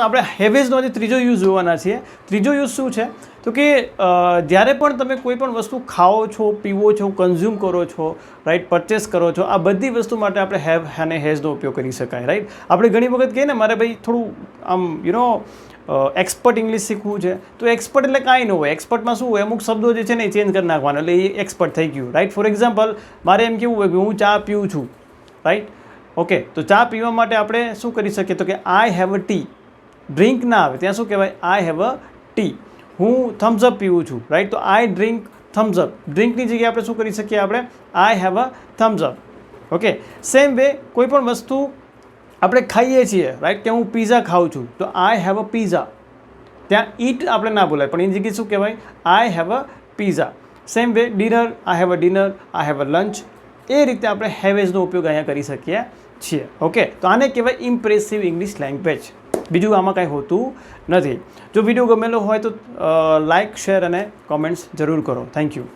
આપણે હેવેઝનો આજે ત્રીજો યુઝ જોવાના છીએ. ત્રીજો યુઝ શું છે તો કે જ્યારે પણ તમે કોઈ પણ વસ્તુ ખાઓ છો, પીવો છો, કન્ઝ્યુમ કરો છો, રાઈટ, પરચેસ કરો છો, આ બધી વસ્તુ માટે આપણે હેવ અને હેઝનો ઉપયોગ કરી શકાય. રાઈટ, આપણે ઘણી વખત કહીએ ને મારે ભાઈ થોડું આમ એક્સપર્ટ ઇંગ્લિશ શીખવું છે, તો એક્સપર્ટ એટલે કાંઈ ન હોય. એક્સપર્ટમાં શું હોય, અમુક શબ્દો જે છે ને એ ચેન્જ કરી નાખવાના એટલે એ એક્સપર્ટ થઈ ગયું. રાઈટ, ફોર એક્ઝામ્પલ મારે એમ કેવું હોય કે હું ચા પીઉં છું. રાઈટ, ઓકે, તો ચા પીવા માટે આપણે શું કરી શકીએ તો કે આઈ હેવ અ ટી. ડ્રિંક ના આવે ત્યાં શું કહેવાય, આઈ હેવ અ ટી. હું થમ્સઅપ પીવું છું. રાઈટ, તો આઈ ડ્રિંક થમ્સઅપ. ડ્રિંકની જગ્યાએ આપણે શું કરી શકીએ, આપણે I have a thumbs up. Okay, same way કોઈ પણ વસ્તુ આપણે ખાઈએ છીએ, રાઈટ, કે હું પીઝા ખાઉં છું તો આઈ હેવ અ પીઝા. ત્યાં ઈટ આપણે ના બોલાય પણ એની જગ્યાએ શું કહેવાય, I have a pizza. Same way dinner, I have a dinner, I have a lunch. એ રીતે આપણે હેવેઝનો ઉપયોગ અહીંયા કરી શકીએ છીએ. ઓકે, તો આને કહેવાય ઇમ્પ્રેસિવ ઇંગ્લિશ લેંગ્વેજ. બીજું આમાં કાંઈ હોતું નથી. જો વિડીયો ગમેલો હોય તો લાઇક, શેર અને કોમેન્ટ્સ જરૂર કરો. Thank you.